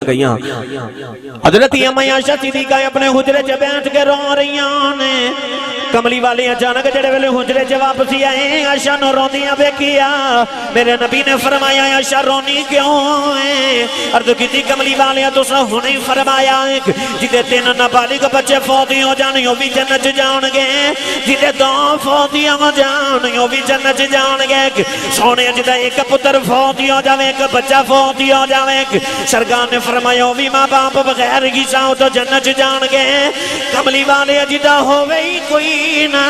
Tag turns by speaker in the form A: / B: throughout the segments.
A: گئیاں حضرت اما عائشہ صدیقہ اپنے حجرے چ بیٹھ کے رو رہیاں نے کملی والی اچانک جڑے ویلے حجرے چ واپسی آئے عائشہ نو روندیاں ویکھیا میرے نبی نے فرمایا عائشہ رونی کیوں ہے عرض کیتی کملی والی تساں ہنے فرمایا جدے 3 نابالغ بچے فوت ہو جان او بھی جنت جان گے جدے 2 فوت ہو جان او بھی جنت جان گے سونے جدا ایک پتر فوت ہو جاوے ایک بچہ فوت ہو جاوے سرکار نے فرمایا بھی ماں باپ بغیر حساب تو جنت جان گے کملی والے جدا ہوئے ہی کوئی نہ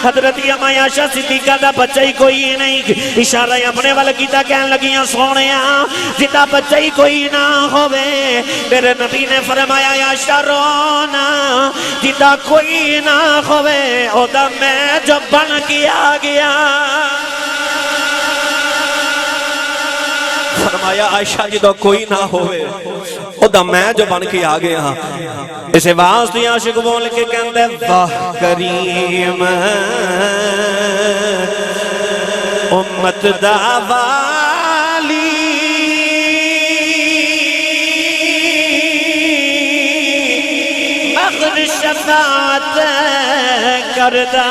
A: حضرت اما عائشہ صدیقہ دا بچہ ہی کوئی نہیں اشارہ اپنے وال کیتا کہن لگیاں سونیا جدا بچہ ہی کوئی نہ ہوئے میرے نبی نے فرمایا عائشہ رونا جدا کوئی نہ ہوئے او دا میں جو بن کیا گیا فرمایا عائشہ جدو کوئی نہ ہوئے او دا میں جو بن کے آگے ہاں اسے واسطے عاشق بول کے کہندے واہ کریم امت دا والی مغر شفاعت کردہ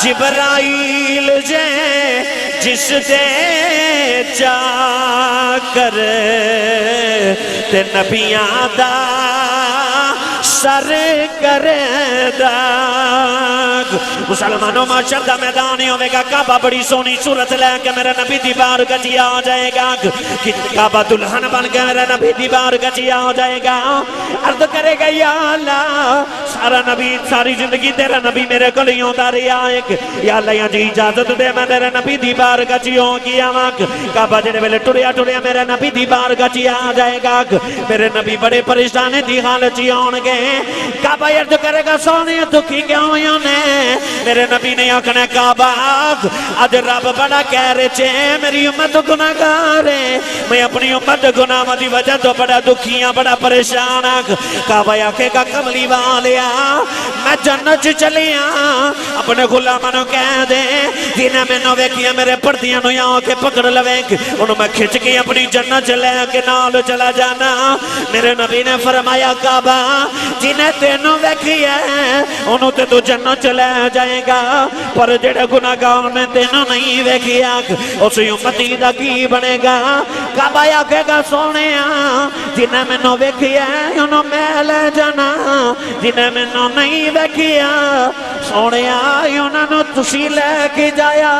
A: جبرائیل جے جس دے جا کر تے نبیاں دا سر کردہ مسلمانوں معاشر دا میدانی ہوئے گا کعبہ بڑی سونی صورت لے کے میرے نبی دی بار گجی آ جائے گا کعبہ دلہن بن کے میرے نبی دی بار گجی آ جائے گا عرض کرے گا یا اللہ سارا نبی ساری زندگی تیرا نبی میرے کلیوں داری آئے یا اللہ یا جی اجازت دے میں میرے نبی دی بار گجی ہوں گیا کعبہ جنہیں ویلے ٹریا ٹریا میرے نبی دی بار گجی آ جائے گا میرے نبی بڑے پریشانے دی حالت جی آنگے کعبہ عرض کرے گا سونے دکھی کیا ہویا نے میرے نبی نے آکھنے کعبہ آج رب بڑا کہہ رہے چھے میری امت گناہ گارے میں اپنی امت گناہ دی وجہ تو بڑا دکھیاں بڑا پریشان کعبہ آکھے گا کملی والیا میں جنت چلیا اپنے غلامانوں کہہ دے جنہیں میں نوے کیا میرے پردیاں نو یہاں کے پکڑ لویں انہوں میں کھچ کے اپنی جنت چلے کے نال چلا جانا میرے نبی نے فرمایا کعبہ جنہیں تینوں ویکھیا ہے انہوں تے تو جنت چلے جائے گا پر جڑے گناہگار نے تینوں نہیں ویکھیا اسی امتی دا کی بنے گا کعبہ آکھے گا سونیا جنہیں میں نو ویکھیا ہے انہوں میں لے جانا جنہیں میں نو نہیں ویکھیا سونیا انہوں نے تسی لے کے جایا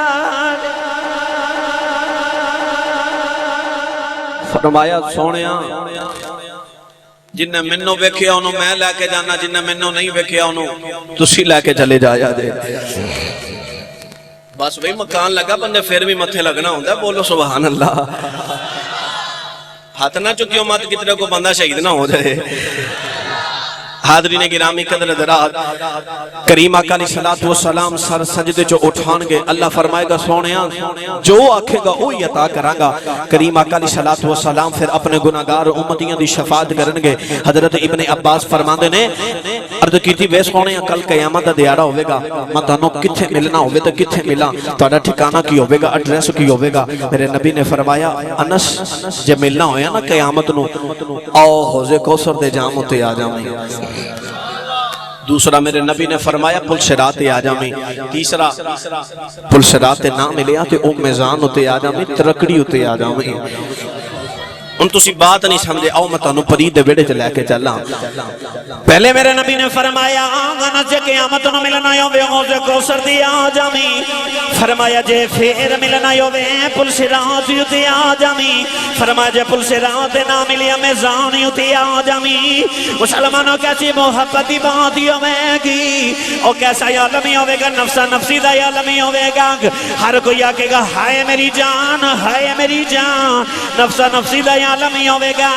A: فرمایا سونیا جنہیں منوں ویکھیا انہوں میں لے کے جانا جنہیں منوں نہیں ویکھیا انہوں تسی لے کے چلے جایا دے بس وہی مکان لگا بندے پھر بھی متھے لگنا ہوندہ ہے بولو سبحان اللہ ہاتھ نہ چکیوں مات کتنے کو بندہ شہید نہ ہو جائے حاضرین گرامی قدر حضرات کریم آقا علیہ السلام سر سجدے جو اٹھان گے اللہ فرمائے گا سونیاں جو آکھے گا وہی عطا کراں گا کریم آقا علیہ السلام پھر اپنے گناہگار امتیاں دی شفاعت کرن گے حضرت ابن عباس فرماندے نے عرض کیتی وے سونیاں کل قیامت دا دیارہ ہوئے گا میں تانوں کتھے ملنا ہوئے تو کتھے ملا تہاڈا ٹھکانہ کی ہوئے گا ایڈریس کی ہوئے گا میرے نبی نے فرمایا انس جے ملنا ہویا نا قیامت نو آؤ حوض کوثر دے جام تے آ جاویں دوسرا میرے نبی نے فرمایا پل صراط آ جاویں تیسرا پل صراط نہ ملیا کہ او میزان ہوتے آ جاویں ترکڑی ہوتے آ جاویں ان تسی بات نہیں سمجھے آؤ میں تانوں پرید بیڑے چ لے کے چلاں پہلے میرے نبی نے فرمایا انس جے قیامت نو ملنا ہوے حوض کوثر دی آ جاویں فرمایا جے پھر ملنا ہوے پل صراط تے آ جاویں فرمایا جے پل صراط نہ ملیا میزان تے آ جاویں مسلمانوں کیسی محبت دی بات ہوے گی او کیسا عالم ہوے گا نفسا نفسی دا عالم ہوے گا ہر کوئی آکے گا ہائے میری جان ہائے میری جان نفسا نفسی دا عالم ہوے گا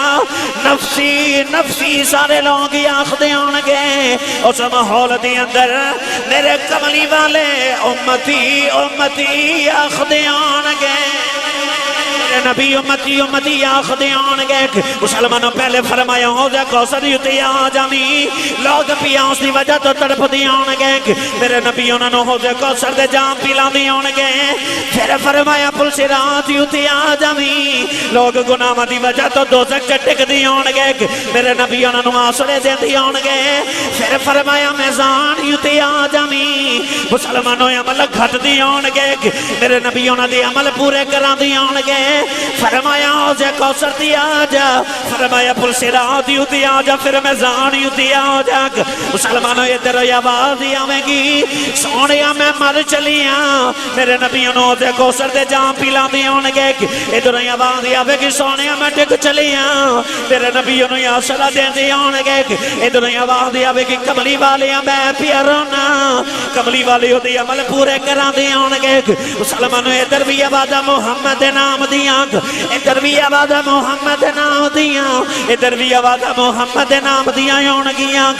A: نفسی نفسی سارے لوگ آخدے آنگے اس ماحول دی اندر میرے کملی والے امتی امتی آخدے آنگے
B: میرے نبی امتی امتی آخدے آن گے مسلمانوں پہلے فرمایا ہو جا کوثر یوتی آ جامی لوگ پیاس دی وجہ تو تڑپ دی آن گے میرے نبی انہوں نے ہو جا کوثر دے جام پیلا دی آن گے پھر فرمایا پل صراط یوتی آ جامی لوگ گناہ دی وجہ تو دوزخ چٹک دی آن گے میرے نبی انہوں نے آسرے دے دی آن گے پھر فرمایا میزان یوتی آ جامی مسلمانوں عمل گھٹ دی آن گے میرے نبی انہوں نے عمل پورے کران دی آن گے فرمایا حوض کوثر دی آ جا فرمایا پل صراط یوتی آ جا پھر میزان یوتی آ جا مسلمانوں ادھر آواز دی آویں گی سونیا میں مر چلیاں میرے نبی حوض کوثر دے جام پیلا دی آن گے ادھر آواز دی آویں گی سونیا میں ٹک چلیاں میرے نبی انہوں یا صلاح دے دی آن گے ادھر آواز دی آویں گی کملی والیاں میں پیارونا کملی والی ہو دی عمل پورے کران دی آن گے مسلمانوں ادھر بھی آواز محمد نام دیاں ادھر بھی آواز محمد نام دیاں ادھر بھی آواز محمد نام دیاں آن گیاں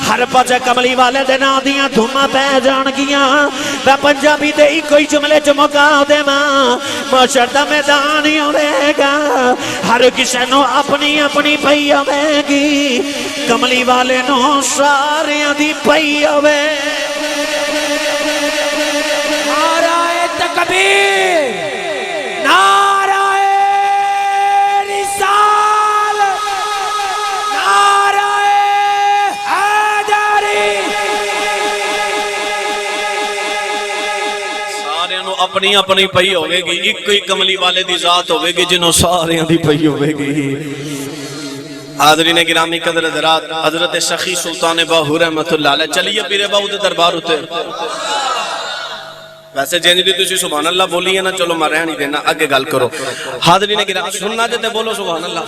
B: ہر پاس کملی والے دے نام دیاں دھوما پہ جان گیاں میں پنجابی دے ہی کوئی جملے چمکا دے ماں معاشر دا میدان ہی ہوئے گا ہر کسے نو اپنی اپنی پئی ہوئے گی کملی والے نو سارے دی پئی ہوئے نعرہ تکبیر نعرہ رسال نعرہ حیدری
A: سارے نو اپنی اپنی پئی ہوئے گی ایک کوئی کملی والے دی ذات ہوئے گی جنہوں سارے دی پئی ہوئے گی حاضرین گرامی قدر حضرات حضرت سخی سلطان باہو رحمت اللہ علیہ چلیے پیر باہو دے دربار ہوتے ویسے جنج بھی تسی سبحان اللہ بولی ہے نا چلو میں رہنی دینا آگے گل کرو حاضرین گرامی سننا جاتے بولو سبحان اللہ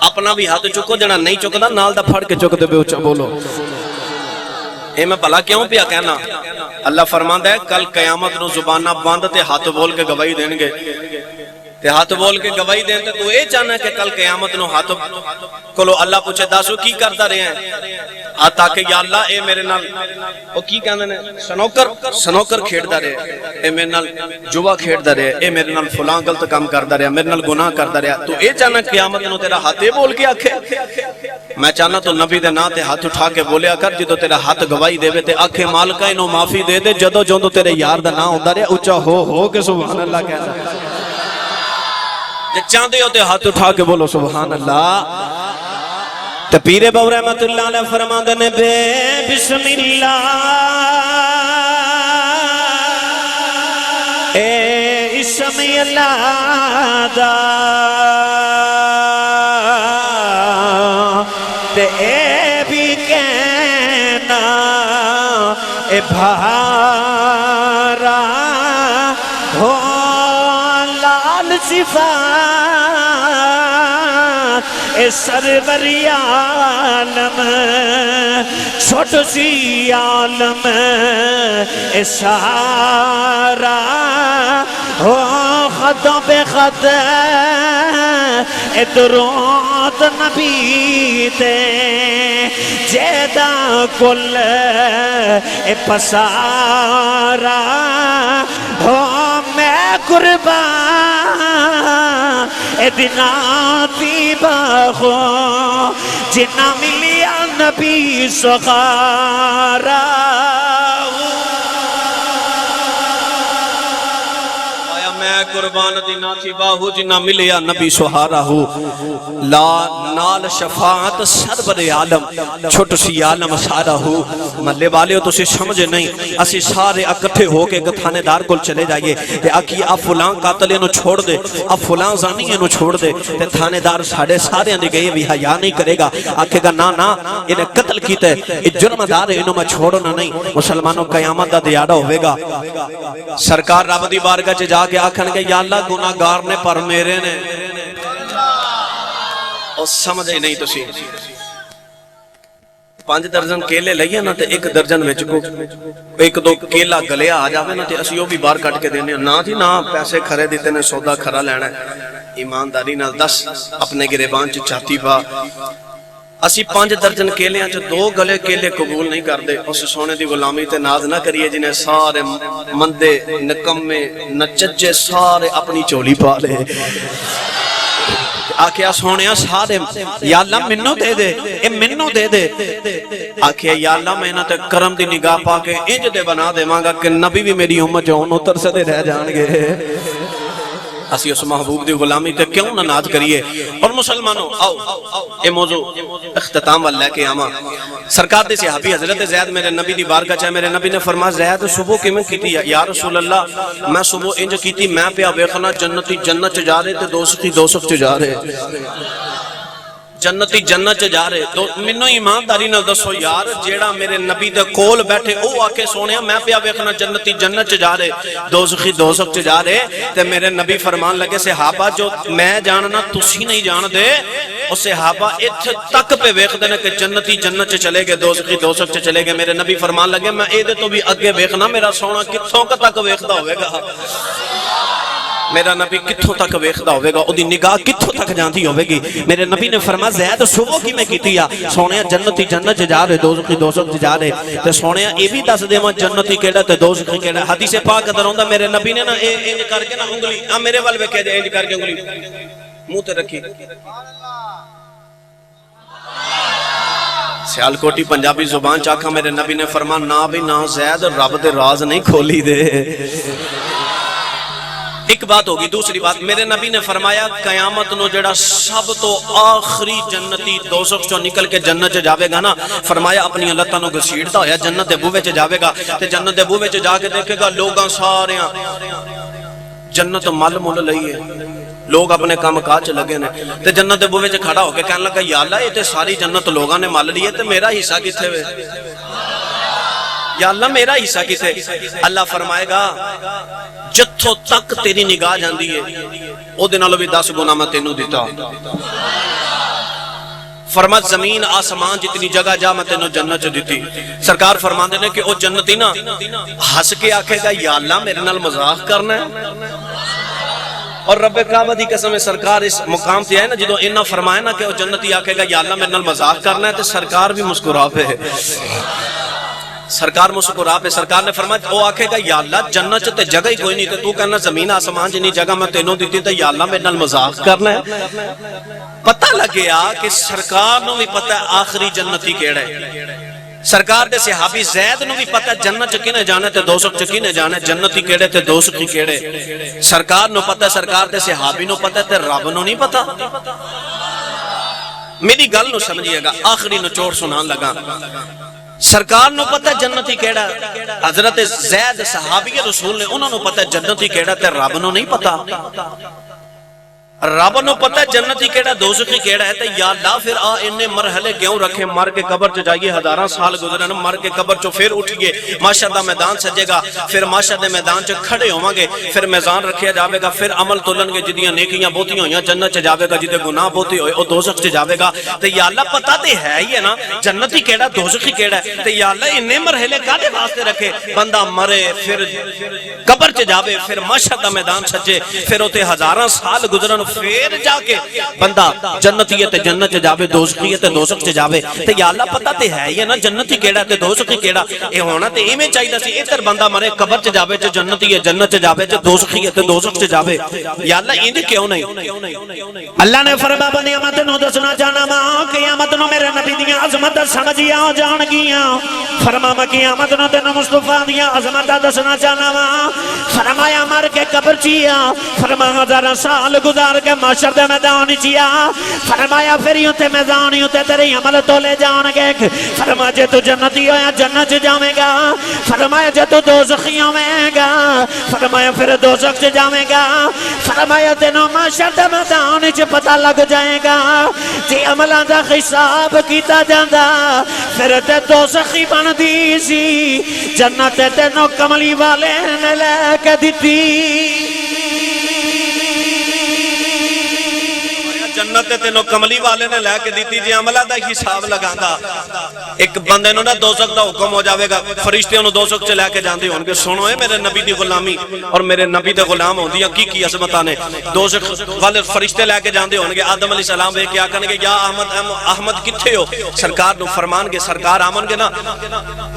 A: اپنا بھی ہاتھ چکو جنا نہیں چکتا نال دا پھڑ کے چکتے بے اچھا بولو اے میں بھلا کیوں پیا کہنا اللہ فرماندہ ہے کل قیامت نو زبانہ باندھ تے ہاتھ بول کے گواہی دیں گے تے ہاتھ بول کے گواہی دیں تو اے چاہنا کہ کل قیامت نو ہاتھ کلو اللہ پوچھے داسو کی کرتا رہے ہیں تاکہ یا اللہ اے میرے نال او کی کہندے نے سنوکر کھیڑدا رہے اے میرے نال جوا کھیڑدا رہے اے میرے نال فلاں غلط کام کردا رہا میرے نال گناہ کردا رہا تو اے چاہنا قیامت نو تیرا ہاتھ بول کے آکھے میں چاہنا تو نبی دے نا تے ہاتھ اٹھا کے بولیا کر جدو تیرا ہاتھ گواہی دے تے آکھے مالکا انہوں معافی دے دے جدو جدو تیرے یار دا نا ہوندا رہا اونچا ہو کے سبحان اللہ کہنا چاندے ہوتے ہاتھ اٹھا کے بولو سبحان اللہ تو پیر باہو رحمت اللہ علیہ فرمان دے بے بسم اللہ اے اسم اللہ دا تے اے بھی کہنا اے بھارا ہو لال صفات اے سرور عالم چھوٹ سی عالم اے سارا ہو خطوں پہ خط اے درود نبی تے جیدہ کل اے پسارا ہو میں قربان اے دناتی باخو جنہ ملیا نبی سخارا میں قربان دی ناچی باہو جنہ ملیا نبی سہارا ہو لا نال شفاعت سرور عالم چھوٹ سی عالم سارا ہو ملے والے ہو تو سے سمجھے نہیں اسی سارے اکٹھے ہو کے تھانے دار کل چلے جائیے تے آکی آپ فلان قاتل انہوں چھوڑ دے آپ فلان زانی انہوں چھوڑ دے تے تھانے دار سارے اندے گئے بھی حیاء نہیں کرے گا آکھے گا نا انہیں قتل کیتے یہ جرم دار ہے انہوں میں چھوڑنا نہیں مسلمانوں قیامت دا دیادہ ہوئے گا سرکار رب دی بارگاہ چے جا کے آکھن کہ یا اللہ گناہگار نے پر میرے نے اور سمجھے نہیں تو سی 5 درجن کیلے لئیے نا تے 1 درجن وچ کو 1-2 کیلا گلیا آ جاوے نا تے اسی وہ بھی باہر کٹ کے دینے نا جی نا پیسے کھرے دیتے نے سودا کھرا لینا ہے ایمانداری نال 10 اپنے گریبان چ چاتی پا اسی 5 درجن کیلیاں چ 2 گلے کیلے قبول نہیں کردے اس سونے دی غلامی تے ناز نہ کریے جنہیں سارے مندے نکمے نچجے سارے اپنی چولی پا لے آکھیا سونیا سارے یا اللہ منو دے دے اے منو دے دے آکھیا یا اللہ میں نہ تے کرم دی نگاہ پا کے انج دے بنا دے مانگا کہ نبی بھی میری امت جو انہوں ترسدے رہ جان گے اسی اس محبوب دی غلامی تے کیوں نہ ناز کریے اور مسلمانوں آؤ اے موضوع اختتام واللہ کے آما سرکار دے صحابی حضرت زید میرے نبی دی بارگاہ چاہے میرے نبی نے فرمایا زید صبح کی میں کیتی یا رسول اللہ میں صبح انج کیتی میں پہ ویکھنا جنتی جنت چ جا رہے تے دوزخی دوزخ چ جا رہے جنتی جنت چ جا رہے تو منو ایمانداری نال دسو یار جیڑا میرے نبی دے کول بیٹھے او آکے سونیا میں پیا ویکھنا جنتی جنت چ جا رہے دوزخی دوزخ چ جا رہے تے میرے نبی فرمان لگے صحابہ جو میں جاننا تسی نہیں جان دے او صحابہ اتھے تک پہ ویکھ دینے کہ جنتی جنت چ چلے گئے دوزخی دوزخ چ چلے گئے میرے نبی فرمان لگے میں اے دے تو بھی اگے ویکھنا میرا سونا کتھوں تک ویکھدا ہوئے گا میرا نبی کتھوں تک ویکھدا ہوئے گا او دی نگاہ کتھوں تک جاندی ہوئے گی میرے نبی نے فرمایا زید صبح کی میں کیتی سونیا جنتی جنت چ جا رہے دوزخی دوزخ چ جا رہے تے سونیا اے بھی دس دیواں جنتی کیڑا تے دوزخی کیڑا حدیث پاک اندر ہوندا میرے نبی نے نا انج کر کے نا انگلی میرے ول ویکھیا جے انج کر کے انگلی منہ تے رکھی سیالکوٹی پنجابی زبان چاکھا میرے نبی نے فرمایا نا بھی نا زید رب دے راز نہیں کھولی دے ایک بات ہوگی دوسری بات میرے نبی نے فرمایا قیامت نو جڑا سب تو آخری جنتی دوزخ چو نکل کے جنت چ جاوے گا نا فرمایا اپنی لتاں نو گھسیٹدا ہویا جنت دے بوے چ جاوے گا تے جنت دے بوے چ جا کے دیکھے گا لوگاں ساریاں جنت مل مل لئیے لوگ اپنے کام کاج لگے نے تے جنت دے بوے چ کھڑا ہو کے کہنے لگا یا اللہ یہ تے ساری جنت لوگاں نے مل لیے تے میرا حصہ کتھے وے یا اللہ میرا حصہ کسے اللہ فرمائے گا جتھوں تک تیری نگاہ جاندی ہے او دے نالوں بھی 10 گنا میں تینوں دیتا فرمت زمین آسمان جتنی جگہ جا میں تینوں جنت چ دیتی سرکار فرماندے نے کہ او جنتی نا ہس کے آکھے گا یا اللہ میرے نال مذاق کرنا ہے اور رب کعبہ دی قسم سرکار اس مقام تے ہے نا جدوں انہاں فرمایا نا کہ او جنتی آکھے گا یا اللہ میرے نال مذاق کرنا ہے تے سرکار بھی مسکرا پہ سرکار مسکرا پہ سرکار نے فرمایا او آکھے گا یا اللہ جنت تے جگہ ہی کوئی نہیں تے تو کہنا زمین آسمان جنی جگہ میں تینوں دیتی تے یا اللہ میرے نال مذاق کرنا ہے پتہ لگیا کہ سرکار نو بھی پتہ ہے آخری جنتی کیڑا ہے سرکار دے صحابی زید نو بھی پتہ ہے جنت چ کنے جانا تے دوزخ چ کنے جانا جنتی کیڑے تے دوزخی کیڑے سرکار نو پتہ ہے سرکار دے صحابی نو پتہ ہے تے رب نو نہیں پتہ میری گل نو سمجھیے گا آخری نچوڑ سنان لگا سرکار نو پتہ ہے جنتی کیڑا حضرت زید صحابی رسول نے انہوں نو پتہ ہے جنتی کیڑا تے رب نو نہیں پتہ رب نو پتہ ہے جنتی کیڑا دوزخی کیڑا ہے تے یا اللہ پھر انہیں مرحلے کیوں رکھے مر کے قبر چ جائیے ہزاراں سال گزرن مر کے قبر چ پھر اٹھیے معاشر دا میدان سجے گا پھر معاشر دے میدان چ کھڑے ہوواں گے پھر میزان رکھیا جاوے گا پھر عمل تولن گے جدیاں نیکیاں بہتیاں ہویاں جنت چ جاوے گا جدے گناہ بہتے ہوئے او دوزخ چ جاوے گا تے یا اللہ پتہ تے ہے ہی ہے نا جنتی کیڑا دوزخی کیڑا ہے تے یا اللہ انہیں مرحلے کاہدے واسطے رکھے بندہ مرے پھر قبر چ جاوے پھر معاشر دا میدان سجے پھر اوتے ہزاراں سال گزرن پھر جا کے بندہ جنتی ہے تے جنت چ جاوے دوزخی ہے تے دوزخ چ جاوے تے یا اللہ پتہ تے ہے ہی ہے نا جنتی کیڑا تے دوزخی کیڑا اے ہونا تے ایویں چاہیدا سی ادھر بندہ مرے قبر چ جاوے تے جنتی ہے جنت چ جاوے تے دوزخی ہے تے دوزخ چ جاوے یا اللہ اینج کیوں نہیں
B: اللہ نے فرمایا بندیاں میں تینوں دسنا چاہنا وا قیامت نو میرے نبی دیاں عظمت سمجھی آ جان گیاں فرمایا میں قیامت نو تینوں مصطفیٰ دیاں عظمت دسنا چاہنا وا فرمایا مر کے قبر چیا فرمایا ہزاراں سال گزار کے معاشر دے میدان چیا فرمایا پھر تے میدان تے تیرے عمل تولے جان گے فرمایا جے تو جنتی ہویا جنت جاویں گا فرمایا جے تو دوزخی ہویں گا فرمایا پھر دوزخ چ جاویں گا فرمایا تینوں معاشر دے میدان چ پتہ لگ جائے گا جے عملاں دا حساب کیتا جاندا پھر تے دوزخی بندی سی جنت تینوں کملی والے نے لے کے دتی
A: جنت تینوں کملی والے نے لے کے دیتی جی عملہ دا حساب لگاندا ایک بندے نو نا دوزخ دا حکم ہو جاوے گا فرشتے انہوں دوزخ چ لے کے جاندے ہون گے سنو اے میرے نبی دی غلامی اور میرے نبی دے غلام ہوندیاں کی عظمتاں نے دوزخ والے فرشتے لے کے جاندے ہون گے آدم علیہ السلام وے کیا کہن گے یا احمد کتھے ہو سرکار نو فرمان گے سرکار آمن گے نا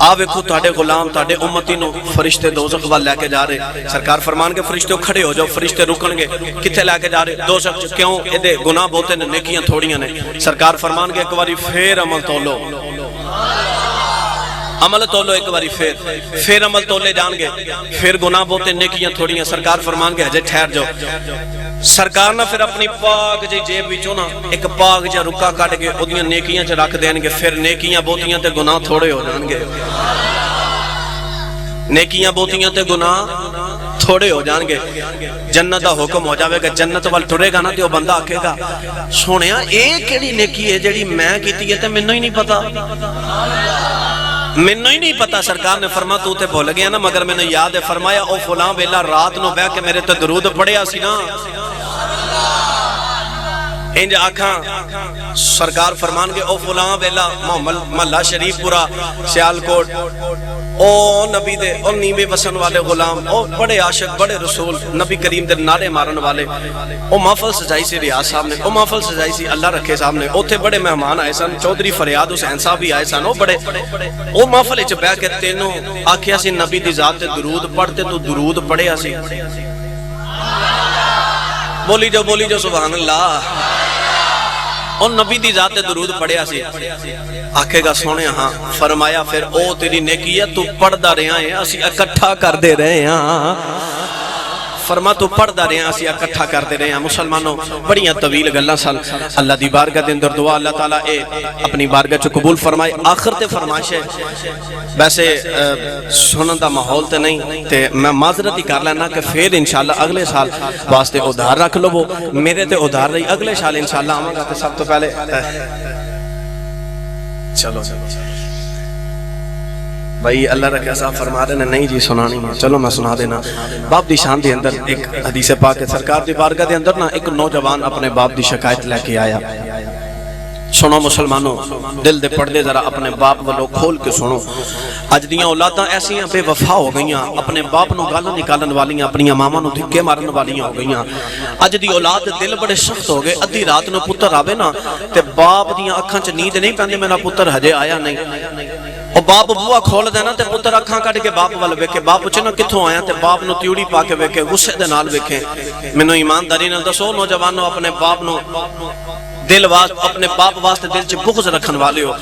A: آ ویکھو تہاڈے غلام تہاڈے امتی نو فرشتے دوزخ وال لے کے جا رہے سرکار فرمان گے فرشتے کھڑے ہو جاؤ فرشتے رکن گے کتھے لے کے جا رہے دوزخ کیوں اے دے گناہ بہتے نے نیکیاں تھوڑیاں نے سرکار فرمان گے ایک باری پھر عمل تولو عمل تولو ایک باری پھر عمل تولے جان گے پھر گناہ بہتے نیکیاں تھوڑیاں سرکار فرمان گے ہجے ٹھہر جاؤ سرکار نہ پھر اپنی پاک جی جیب وچوں نا ایک پاک جا رکا کٹ کے اودیاں نیکیاں چ رکھ دین گے پھر نیکیاں بہتیاں تے گناہ تھوڑے ہو جان گے نیکیاں بہتیاں تے گناہ تھوڑے ہو جان گے جنت دا حکم ہو جاوے گا جنت وال ٹرے گا نا تے او بندہ آکھے گا سونیا اے کیڑی نیکی ہے جڑی میں کیتی ہے تے مینوں ہی نہیں پتا مینوں ہی نہیں پتا سرکار نے فرمایا تو تے بھول گیا نا مگر میں نے یاد ہے فرمایا او فلاں ویلا رات نو بیٹھ کے میرے تے درود پڑھیا سی نا انج آکھاں سرکار فرمان گے او فلاں ویلا محلہ شریف پورا سیالکوٹ او نبی دے او نیوے وسن والے غلام او بڑے عاشق بڑے رسول نبی کریم دے نعرے مارن والے او محفل سجائی سی ریاض صاحب نے او محفل سجائی سی اللہ رکھے صاحب نے اوتھے بڑے مہمان آئے سن چودھری فریاد حسین صاحب بھی آئے سن او بڑے او محفل وچ بیٹھ کے تینوں آکھیا سی نبی دی ذات تے درود پڑھتے تو درود پڑھیا سی بولی جو سبحان اللہ اور نبی دی ذات درود پڑھیا سی آکھے گا سونے ہاں فرمایا پھر او تیری نیکی ہے تو پڑھ دا رہے ہیں اسی اکٹھا کر دے رہے ہیں فرما تو پڑھ دا رہے ہیں اسی اکٹھا کر دے رہے ہیں مسلمانوں بڑیاں طویل گلاں سال اللہ دی بارگاہ دے اندر دعا اللہ تعالیٰ اے اپنی بارگاہ چ قبول فرمائے آخر تے فرمائش ہے ویسے سنن دا ماحول تے نہیں تے میں معذرت ہی کر لینا کہ پھر انشاءاللہ اگلے سال واسطے ادھار رکھ لو میرے تے ادھار رہی اگلے سال انشاءاللہ آواں گا تے سب تو پہلے چلو بھائی اللہ رکھے صاحب فرما رہے ہیں نہیں جی سنانی چلو میں سنا دینا باپ دی شان دے اندر ایک حدیث پاک ہے سرکار دی بارگاہ دے اندر نا ایک نوجوان اپنے باپ دی شکایت لے کے آیا سنو مسلمانوں دل دے پردے ذرا اپنے باپ والوں کھول کے سنو اج دیاں اولاداں ایسیاں بے وفا ہو گئیاں اپنے باپ نو گالاں نکالن والیاں اپنی ماواں نو دھکے مارن والیاں ہو گئیاں اج دی اولاد دل بڑے سخت ہو گئے ادھی رات نو پتر آوے نا تے باپ دیاں اکھاں چ نیند نہیں پیندی میرا پتر ہجے آیا نہیں اور باپ بوا کھول دینا تے پتر اکھاں کٹ کے باپ وال ویکھے باپ پوچھے نا کتھوں آیا تے باپ نو تیوڑی پا کے ویکھے غصے دے نال ویکھے مینوں ایمانداری نال دسو نوجوانوں اپنے باپ نو دل اپنے باپ واسطے دل چ بغض رکھن والے ہو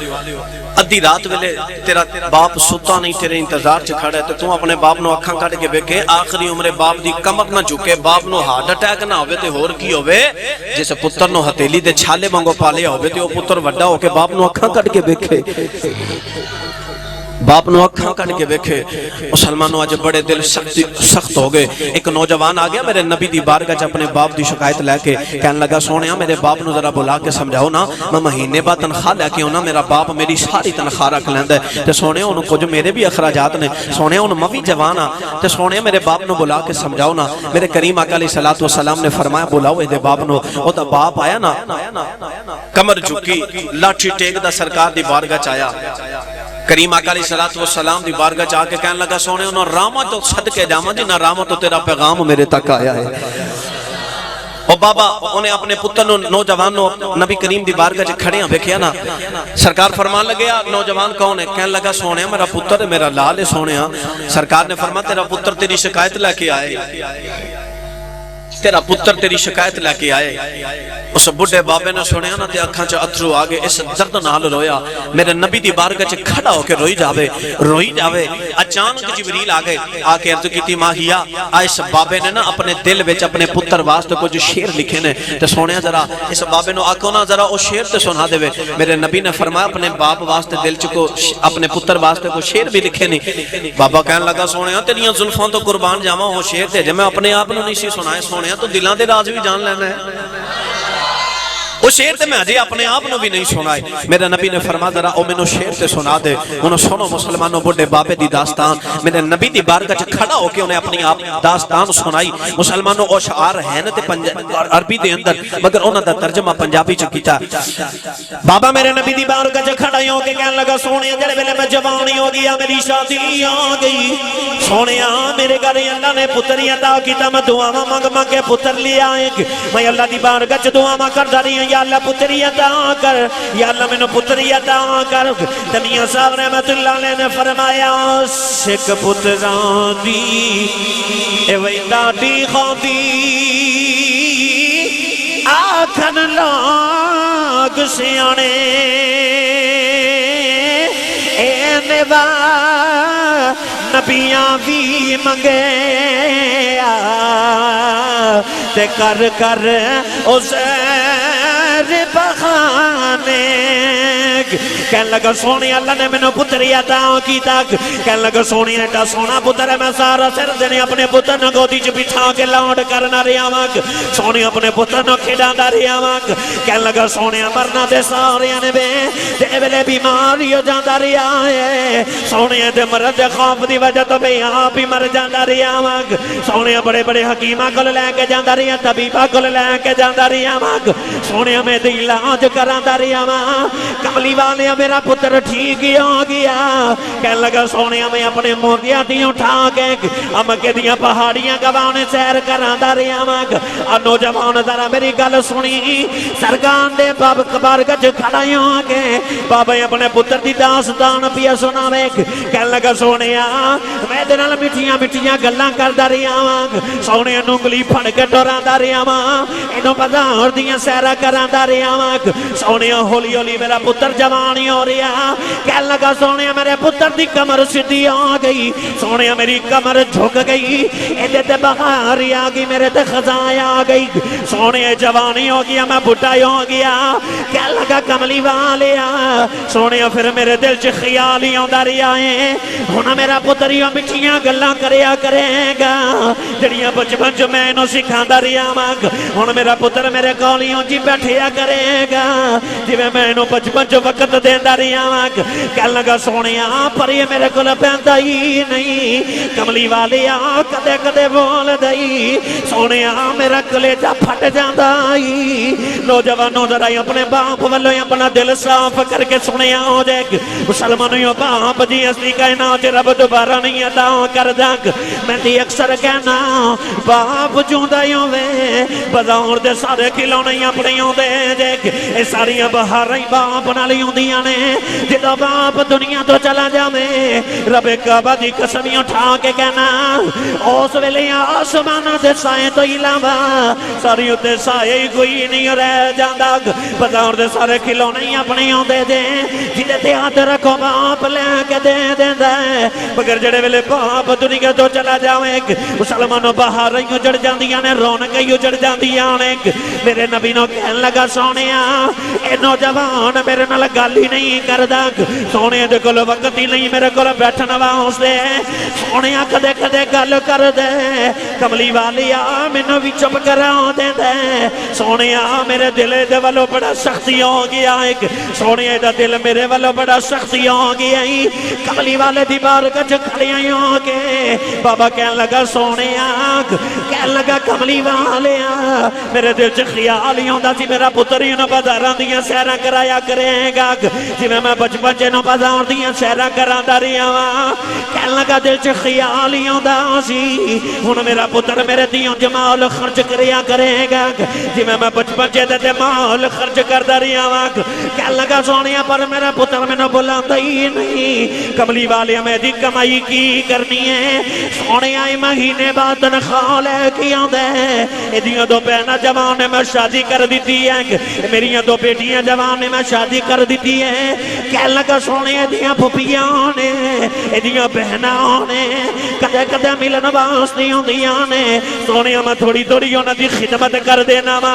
A: ادھی رات ویلے تیرا باپ ستا نہیں تیرے انتظار چ کھڑا ہے تے تو اپنے باپ نو اکھاں کٹ کے ویکھے آخری عمر باپ دی کمر نہ جھکے باپ نو ہارٹ اٹیک نہ ہوے تے ہور کی ہوے جس پتر نو ہتھیلی دے چھالے وانگو پالیا ہوے تے او پتر وڈا ہو کے باپ نو اکھاں کٹ کے ویکھے باپ نو اکھاں کٹ کے ویکھے مسلمانوں آج بڑے دل سخت ہو گئے ایک نوجوان آ گیا میرے نبی دی بارگاہ اپنے باپ دی شکایت لے کے کہنے لگا سونیا میرے باپ نو ذرا بلا کے سمجھاؤ نا میں مہینے بعد تنخواہ لے کے ہونا میرا باپ میری ساری تنخواہ رکھ لیندا ہے تے سونیا انہوں کچھ میرے بھی اخراجات نے سونیا انہوں میں بھی جوان ہاں تے سونیا میرے باپ نو بلا کے سمجھاؤ نا میرے کریم آقا علیہ الصلوۃ والسلام نے فرمایا بلاؤ اے دے باپ نو او دا باپ آیا نا کمر جھکی لاٹھی ٹیک دا سرکار دی بارگاہ چ آیا کریم آقا علیہ الصلوۃ والسلام دی بارگاہ چ آ کے کہنے لگا سونے انہوں رحمت تو صدقے جاواں جی نہ رحمت تو تیرا پیغام میرے تک آیا ہے او بابا انہیں اپنے پتر نوجوان نو نبی کریم دی بارگاہ چ کھڑے ہاں ویکھیا نا سرکار فرمان لگیا نوجوان کون ہے کہنے لگا سونے میرا پتر ہے میرا لال ہے سونیا سرکار نے فرمایا تیرا پتر تیری شکایت لے کے آئے تیرا پتر تیری شکایت لے کے آئے اس بڑھے بابے نے سنیا نا تے اکھاں چ اتھرو آگے اس درد نال رویا میرے نبی دی بارگاہ چ کھڑا ہو کے روئی جاوے اچانک جبریل آ کے عرض کیتی ماہیا اس بابے نے نا اپنے دل وچ اپنے پتر واسطے کچھ شعر لکھے نے تے سونیا ذرا اس بابے نو آکھو نا ذرا او شعر تے سنا دے میرے نبی نے فرمایا اپنے باپ واسطے دل چ کو اپنے پتر واسطے کو شعر بھی لکھے نہیں بابا کہنے لگا سونیا تیریاں زلفاں تو قربان جاواں او شعر تے جے میں اپنے آپ نو نہیں سی سنائے سونیا تو دلاں دے راز بھی جان لینا ہے وہ شیر تے میں ہجے اپنے آپ نو بھی نہیں سنائے میرے نبی نے فرما ذرا او میں نو شیر تے سنا دے انہوں سنو مسلمانوں بڑے بابے دی داستان میرے نبی دی بارگاہ چ کھڑا ہو کے انہیں اپنی آپ داستان سنائی مسلمانوں او شعار ہیں تے عربی دے اندر مگر انہوں دا ترجمہ پنجابی چ کیتا
B: بابا میرے نبی دی بارگاہ چ کھڑا ہو کے کہنے لگا سونے جڑے ویلے میں جوانی ہو گیا میری شادی آ گئی سونے میرے گھر اللہ نے پتری عطا کیتا میں دعاواں مانگ مانگ کے پتر لے آئے میں اللہ دی بارگاہ چ دعاواں کردا رہی ہوں یا اللہ پتری عطا کر یا اللہ مینوں پتری عطا کر تے میاں صاحب رحمت اللہ علیہ نے فرمایا سکھ پتراں دی اے وے ڈاڈی خوندی آکھن لوگ سیانے اے نوا نبیاں بھی منگے تے کر کر او زیر بخانے کہنے لگا سونی اللہ نے میں نے پتری عطا کی تک کہنے لگا سونی ایٹا سونا پتر ہے میں سارا سر دینے اپنے پتر نہ گودی چ بٹھا کے لاؤنڈ کرنا رہا مک سونی اپنے پتر نہ کھڑاندا رہا مک کہنے لگا سونی مرنا دے سارے نے بے تے ویلے بیماری ہو جاندا رہا ہے سونی دے مرد خوف دی وجہ تو بے آپ ہی مر جاندا رہا مک سونی بڑے بڑے حکیماں کول لے کے جاندا رہا طبیباں کول لے کے جاندا رہا مک سونی میں دی علاج کراندا رہا وا کملی والے میرا پتر ٹھیک ہو گیا کہنے لگا سونے میں اپنے موگیاں دی اٹھا کے امکے دیاں پہاڑیاں گوانے سیر کراندا رہا وا نوجوان ذرا میری گل سنی سرگان دے باب کبار گج کھڑا ہو کے بابا اپنے پتر دی داستان پیا سناوے کہنے لگا سونے میں دے نال مٹھیاں مٹھیاں گلاں کردا رہا وا سونے انگلی پھڑ کے ٹوراندا رہا وا اینو بازار دیاں سیرا کراندا رہا وا سونے ہولی ہولی میرا پتر جوانی ہو رہا کہنے لگا سونے میرے پتر دی کمر سدھی آ گئی سونے میری کمر جھک گئی ایدے تے بہاری آ گئی میرے تے خزائیں آ گئی سونے جوانی ہو گیا میں بڑھا ہو گیا کہنے لگا کملی والیا سونے پھر میرے دل چ خیال ہی آندا رہا ہے ہن میرا پتر ہی مٹھیاں گلاں کریا کرے گا جڑیاں بچپن چ میں اینو سکھاندا رہا وا ہن میرا پتر میرے کول ہی جی بیٹھیا کرے گا جویں میں اینو بچپن چ وقت دیندا رہا وا کہنے لگا سونیا پر یہ میرے کول پیندا ہی نہیں کملی والیا کدے کدے بول دئی سونیا میرا کلیجہ پھٹ جاندا ہی نوجوانوں ذرا اپنے باپ والوں اپنا دل صاف کر کے سنیا ہو جائے مسلمانوں باپ جی اصلی کائنات رب دوبارہ نہیں عطا کردا میں تی اکثر کہنا باپ جوندا ہی ہوے بازار دے سارے کھلونے اپنے ہوندے جے اے ساریاں بہاراں باپ نال ہوندیاں نے جدو باپ دنیا تو چلا جاوے رب کعبہ دی قسمی اٹھا کے کہنا اس ویلے آسمان دے سائے تو علاوہ ساری تے سائے ہی کوئی نہیں رہ جاندا بازار دے سارے کھلونے اپنے ہوندے جے جدے تے ہاتھ رکھو باپ لے کے دے دیندا مگر جڑے ویلے باپ دنیا تو چلا جاوے مسلمانوں باہر ہی اجڑ جاندیاں نے رونق ہی اجڑ جاندیاں نے میرے نبی نو کہن لگا سونیا اے نوجوان میرے نال گل ہی نہیں کردا سونے دے کول وقت ہی نہیں میرے کول بیٹھن واسطے سونے کدے کدے گل کر دے کملی والیا مینوں وی چپ کرا دے سونے میرے دل دے والو بڑا سختی ہو گیا ہے سونے دا دل میرے والو بڑا سختی ہو گیا ہے کملی والے دی بارگاہ چ کھڑیاں ہو کے بابا کہن لگا سونے کہن لگا کملی والیا میرے دل چ خیال ہی ہوندا سی میرا پتر ہی نہ بازاراں دیاں سیراں کرایا کرے گا جویں میں بچپن چ نو بازار دیاں سیراں کراندا رہیا وا کہن لگا دل چ خیال ہی ہوندا سی ہن میرا پتر میرے دیاں جمال خرچ کریا کرے گا جویں میں بچپن چ تے مال خرچ کردا رہیا وا کہن لگا سونیا پر میرا پتر مینوں بلاندا ہی نہیں کملی والے میں دی کمائی کی کرنی ہے سونیا مہینے بعد تنخواہ لے کے آندا ہے ایدیاں دو بہناں جوان نے میں شادی کر دیتی ہے میریاں دو بیٹیاں جوان نے میں شادی کر دیتی ہے کہن لگا سونے ایدیاں پھپھیاں نے ایدیاں بہناں نے کدے کدے ملن واسطے ہوندیاں نے سونے میں تھوڑی تھوڑی انہاں دی خدمت کر دینا وا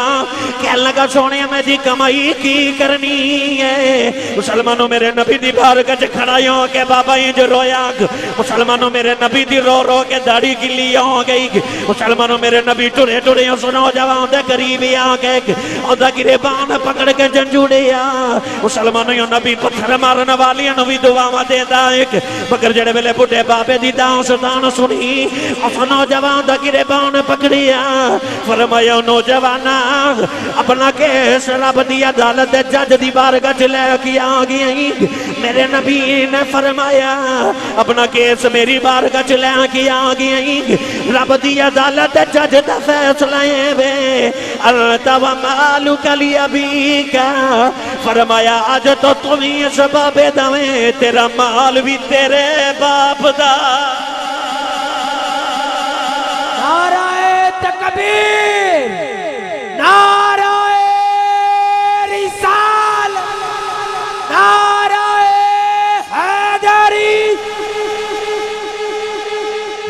B: کہن لگا سونے میں دی کمائی کی کرنی ہے مسلمانوں میرے نبی دی بارگاہ چ کھڑا ہو کے بابا انج رویا مسلمانوں میرے نبی دی رو رو کے داڑھی گلی ہو گئی مسلمانوں میرے نبی ٹرے ٹرے اس نوجوان دے قریب آ کے اوندا گریبان پکڑ کے جنجوڑیا مسلمانوں نبی پتھر مارن والیاں نو بھی دعاواں دیندا ایک مگر جڑے ویلے بڈھے بابے دی داؤں شتان سنی اس نوجوان دا گریبان پکڑیا فرمایا نوجوانا اپنا کیس رب دی عدالت جج دی بارگاہ چ لے کے آ گئی میرے نبی نے فرمایا اپنا کیس میری بارگاہ چ لے کے آ گئی رب دی عدالت جج دا فیصلہ وے انت و مالک لابیک فرمایا آج تو تم ہی سبب دویں تیرا مال بھی تیرے باپ دا
C: نعرہ تکبیر نعرہ رسال نعرہ حیدری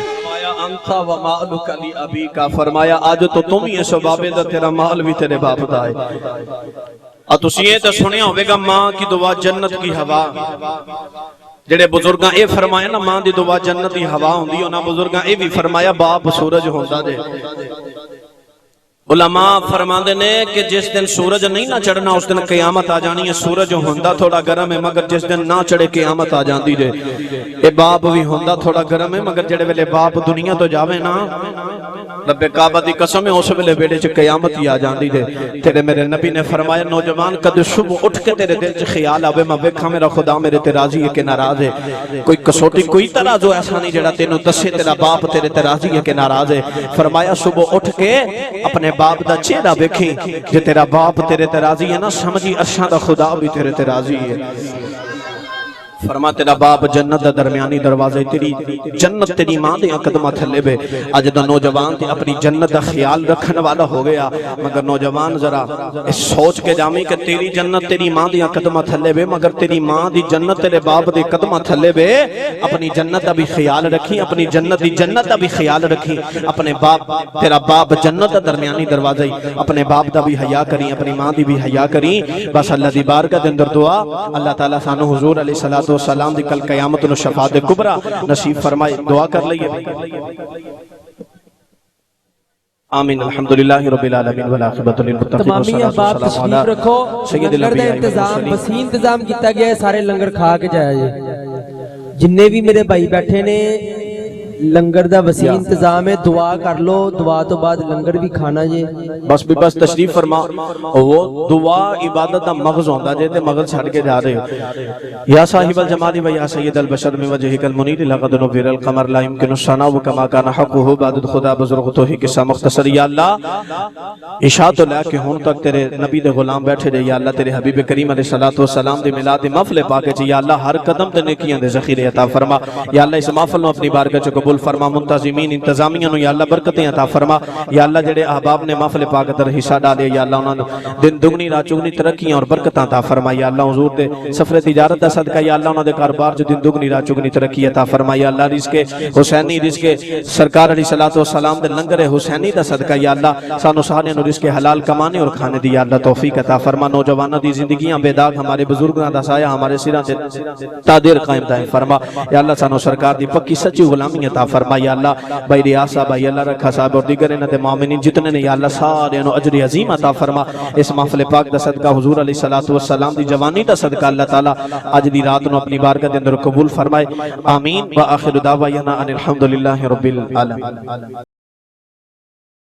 A: فرمایا انت و مالک لابیک فرمایا آج تو تم ہی سبب دا تیرا مال بھی تیرے باپ دا ہے تسی یہ تو سنیا ہوئے گا ماں کی دعا جنت کی ہوا جڑے بزرگاں اے فرمایا نا ماں دی دعا جنت کی ہوا ہوندی ہونا بزرگاں اے بھی فرمایا باپ سورج ہوندا دے علماء فرماندے نے کہ جس دن سورج نہیں نہ چڑھنا اس دن قیامت آ جانی ہے سورج ہوندا تھوڑا گرم ہے مگر جس دن نہ چڑھے قیامت آ جاندی دے اے باپ بھی ہوندا تھوڑا گرم ہے مگر جڑے ویلے باپ دنیا تو جاوے نا رب کعبہ دی قسم ہے اس ویلے بیڑے چ قیامت ہی آ جاندی دے تیرے میرے نبی نے فرمایا نوجوان کد صبح اٹھ کے تیرے دل چ خیال آوے میں ویکھاں میرا خدا میرے تے راضی ہے کہ ناراض ہے کوئی کسوٹی کوئی ترازو ایسا نہیں جڑا تینوں دسے تیرا باپ تیرے تے راضی ہے کہ ناراض ہے فرمایا صبح اٹھ کے اپنے باپ دا چہرہ ویکھیں جے تیرا باپ تیرے تے راضی ہے نا سمجھی عرشاں دا خدا بھی تیرے تے راضی ہے فرما تیرا باپ جنت دا درمیانی دروازے تیری جنت تیری ماں دے قدمہ تھلے بے آج دا نوجوان تے اپنی جنت دا خیال رکھن والا ہو گیا مگر نوجوان ذرا اس سوچ کے جامی کہ تیری جنت تیری ماں دے قدمہ تھلے بے مگر تیری ماں دی جنت تیرے باپ دے قدمہ تھلے بے اپنی جنت دا بھی خیال رکھی اپنی جنت دی جنت دا بھی خیال رکھی اپنے باپ تیرا باپ جنت دا درمیانی دروازے اپنے باپ دا بھی حیا کریں اپنی ماں دی بھی حیا کریں بس اللہ دی بارگاہ دے اندر دعا اللہ تعالیٰ سانو حضور علیہ الصلوۃ والسلام دی کل قیامت و شفاعت کبریٰ نصیب فرمائے دعا کر لئیے آمین الحمدللہ رب العالمین والعاقبۃ للمتقین
C: تمامی احباب تشریف رکھو لنگر دا انتظام وسیع انتظام کیتا گیا ہے سارے لنگر کھا کے جایا جائے جننے بھی میرے بھائی بیٹھے نے لنگر دا وسیع انتظام ہے دعا کر لو دعا تو بعد لنگر بھی کھانا جے
A: بس تشریف فرما وہ دعا عبادت دا مغز ہوندہ جے تے مغز چھڑ کے جا رہے ہو یا صاحب الجمال و یا سید البشر میں وجہک المنیر لقد نویر القمر لا يمکن الثناء کما کان حقہ بعد خدا بزرگ تو ہی قصہ مختصر یا اللہ عشاء تو لے کے ہون تک تیرے نبی دے غلام بیٹھے رہے یا اللہ تیرے حبیب کریم علیہ السلام دے میلاد محفل پاک چ یا اللہ ہر قدم تے نیکیاں دے ذخیرے عطا فرما یا اللہ اس محفل نو اپنی بارگاہ چ قبول فرما منتظمین انتظامیہ نو یا اللہ برکتیں عطا فرما یا اللہ جڑے احباب نے محفل پاک در حصہ ڈالے یا اللہ انہاں دن دگنی رات چگنی ترقیاں اور برکتاں عطا فرما یا اللہ حضور دے سفر تجارت دا صدقہ یا اللہ انہاں دے کاروبار جو دن دگنی رات چگنی ترقی عطا فرما یا اللہ رزق حسینی رزق سرکار علیہ الصلوۃ والسلام دے لنگر حسینی دا صدقہ یا اللہ سانو سارے نو رزق حلال کمانے اور کھانے دی یا اللہ توفیق عطا فرما نوجواناں دی زندگیاں بے داغ ہمارے بزرگاں دا سایہ ہمارے سراں تے تادیر قائم دائم فرما یا اللہ سانو سرکار دی پکی سچی غلامی عطا فرما یا اللہ بھائی ریاض صاحب یا اللہ رکھا صاحب اور دیگر انہاں دے مومنین جتنے نے یا اللہ سارے انہوں اجر عظیم عطا فرما اس محفل پاک دا صدقہ حضور علیہ السلام دی جوانی دا صدقہ اللہ تعالیٰ آج دی رات نو اپنی بارگاہ دے اندر قبول فرمائے آمین و آخر دعوینا ان الحمدللہ رب العالمین